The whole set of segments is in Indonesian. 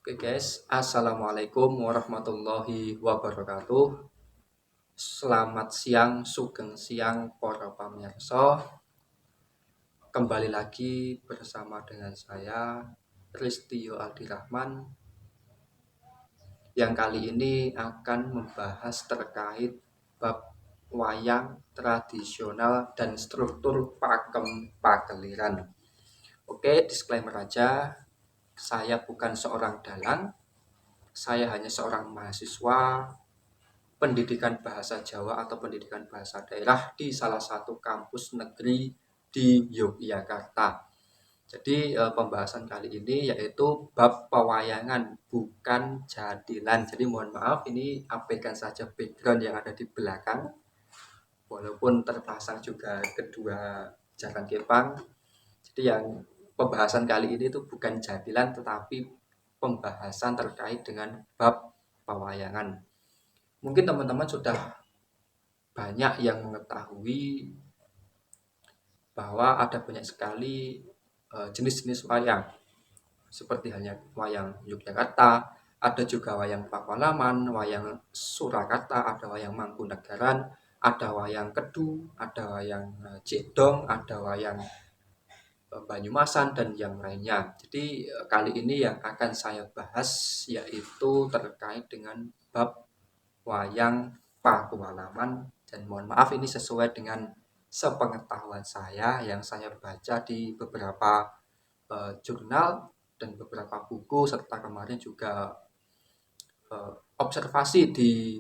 Oke guys, Assalamualaikum warahmatullahi wabarakatuh. Selamat siang, sugeng siang para pamirsa. Kembali lagi bersama dengan saya Ristio Aldi Rahman yang kali ini akan membahas terkait bab wayang tradisional dan struktur pakem pakeliran. Oke, disclaimer aja, saya bukan seorang dalang, saya hanya seorang mahasiswa pendidikan bahasa Jawa atau pendidikan bahasa daerah di salah satu kampus negeri di Yogyakarta. Jadi pembahasan kali ini yaitu bab pewayangan, bukan jadilan. Jadi mohon maaf, ini abaikan saja background yang ada di belakang. Walaupun terpasang juga kedua jangan kepang. Jadi yang pembahasan kali ini itu bukan jadilan tetapi pembahasan terkait dengan bab pewayangan. Mungkin teman-teman sudah banyak yang mengetahui bahwa ada banyak sekali jenis-jenis wayang, seperti halnya wayang Yogyakarta, ada juga wayang Pakualaman, wayang Surakarta, ada wayang Mangkunegaran, ada wayang Kedu, ada wayang Cikdong, ada wayang Banyumasan, dan yang lainnya. Jadi kali ini yang akan saya bahas yaitu terkait dengan bab wayang Pakualaman, dan mohon maaf ini sesuai dengan sepengetahuan saya yang saya baca di beberapa jurnal dan beberapa buku, serta kemarin juga observasi di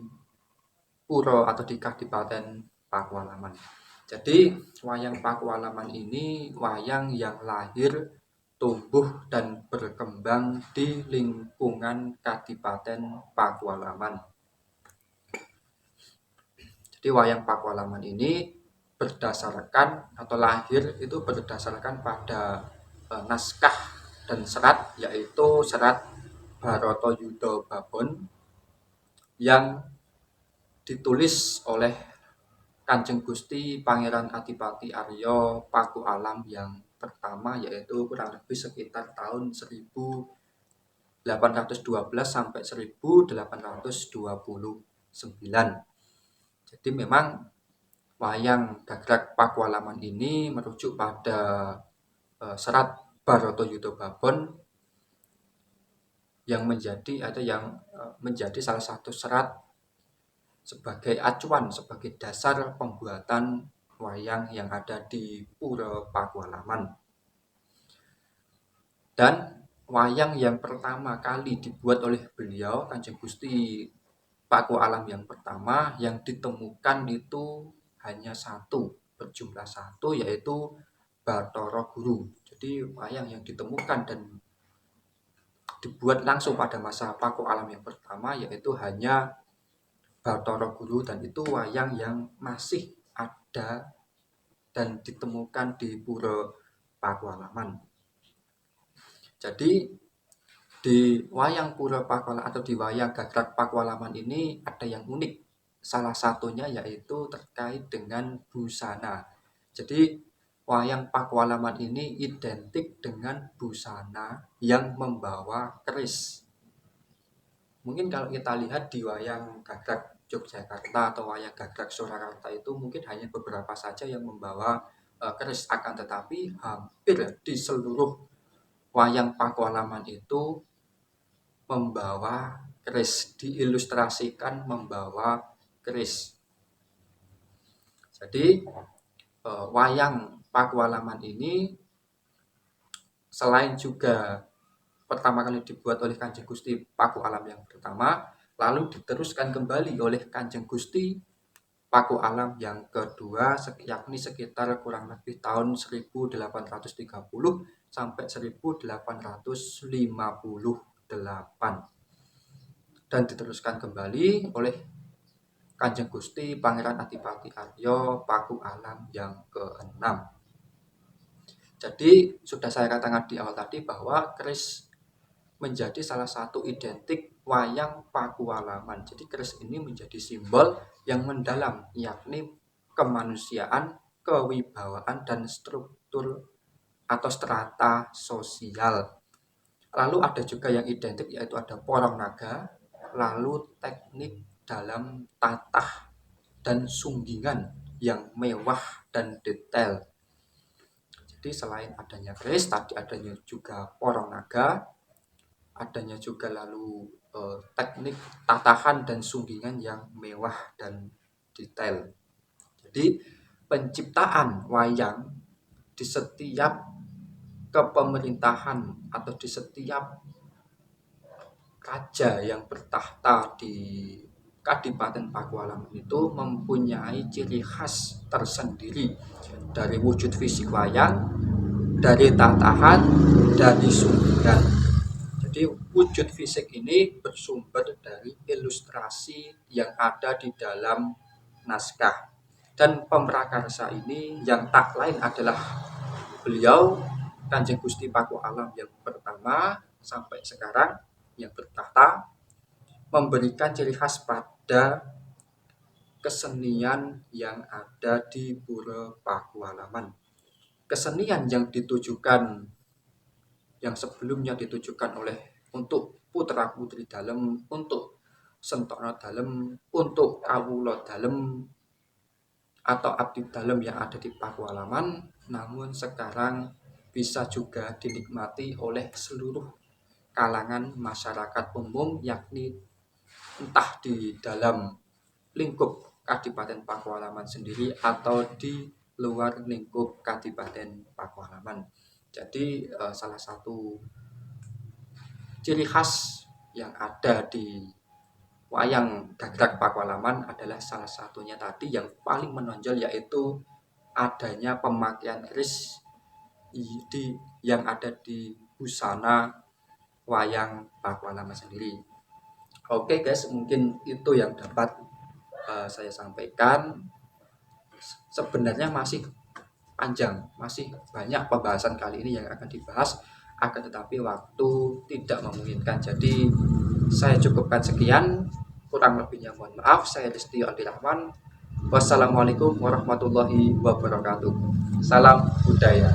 Puro atau di Kadipaten Pakualaman. Jadi wayang Pakualaman ini wayang yang lahir, tumbuh dan berkembang di lingkungan Kadipaten Pakualaman. Jadi wayang Pakualaman ini berdasarkan atau lahir itu berdasarkan pada naskah dan serat, yaitu serat Bharatayuda Babon yang ditulis oleh Kanjeng Gusti Pangeran Adipati Arya Pakualam yang pertama, yaitu kurang lebih sekitar tahun 1812 sampai 1829. Jadi memang wayang Gagrak Pakualaman ini merujuk pada serat Bharatayuda Babon yang menjadi salah satu serat sebagai acuan, sebagai dasar pembuatan wayang yang ada di Pura Pakualaman. Dan wayang yang pertama kali dibuat oleh beliau, Kanjeng Gusti Pakualam yang pertama, yang ditemukan itu hanya satu, berjumlah satu, yaitu Bathara Guru. Jadi wayang yang ditemukan dan dibuat langsung pada masa Pakualam yang pertama yaitu hanya Bathara Guru, dan itu wayang yang masih ada dan ditemukan di Pura Pakualaman. Jadi di wayang Pura Pakualaman atau di wayang Gagrak Pakualaman ini ada yang unik. Salah satunya yaitu terkait dengan busana. Jadi wayang Pakualaman ini identik dengan busana yang membawa keris. Mungkin kalau kita lihat di wayang Gagrak Yogyakarta atau wayang Gagrak Surakarta itu mungkin hanya beberapa saja yang membawa keris, akan tetapi hampir di seluruh wayang Pakualaman itu membawa keris, diilustrasikan membawa keris. Jadi wayang Pakualaman ini selain juga pertama kali dibuat oleh Kanjeng Gusti Pakualam yang pertama, lalu diteruskan kembali oleh Kanjeng Gusti Pakualam yang kedua, yakni sekitar kurang lebih tahun 1830 sampai 1858, dan diteruskan kembali oleh Kanjeng Gusti Pangeran Adipati Arya Pakualam yang keenam. Jadi sudah saya katakan di awal tadi bahwa keris menjadi salah satu identik wayang Pakualaman. Jadi keris ini menjadi simbol yang mendalam, yakni kemanusiaan, kewibawaan, dan struktur atau strata sosial. Lalu ada juga yang identik yaitu ada porong naga, lalu teknik dalam tatah dan sunggingan yang mewah dan detail. Jadi selain adanya keris, tadi adanya juga porong naga, adanya juga lalu teknik tatahan dan sunggingan yang mewah dan detail. Jadi penciptaan wayang di setiap kepemerintahan atau di setiap raja yang bertahta di Kadipaten Pakualaman itu mempunyai ciri khas tersendiri dari wujud fisik wayang, dari tatahan, dari sunggingan. Jadi wujud fisik ini bersumber dari ilustrasi yang ada di dalam naskah. Dan pemrakarsa ini yang tak lain adalah beliau Kanjeng Gusti Pakualam yang pertama sampai sekarang yang bertahta, memberikan ciri khas pada kesenian yang ada di Pura Pakualaman. Kesenian yang ditujukan, yang sebelumnya ditujukan oleh untuk putra putri dalem, untuk sentokno dalem, untuk kawula dalem atau abdi dalem yang ada di Pakualaman, namun sekarang bisa juga dinikmati oleh seluruh kalangan masyarakat umum, yakni entah di dalam lingkup Kadipaten Pakualaman sendiri atau di luar lingkup Kadipaten Pakualaman. Jadi salah satu ciri khas yang ada di wayang gagrak Pakualaman adalah salah satunya tadi yang paling menonjol, yaitu adanya pemakaian keris yang ada di busana wayang Pakualaman sendiri. Oke guys, mungkin itu yang dapat saya sampaikan. Sebenarnya masih panjang, masih banyak pembahasan kali ini yang akan dibahas, akan tetapi waktu tidak memungkinkan. Jadi saya cukupkan sekian, kurang lebihnya mohon maaf. Saya Rizky Aldi Rahman. Wassalamualaikum warahmatullahi wabarakatuh. Salam budaya.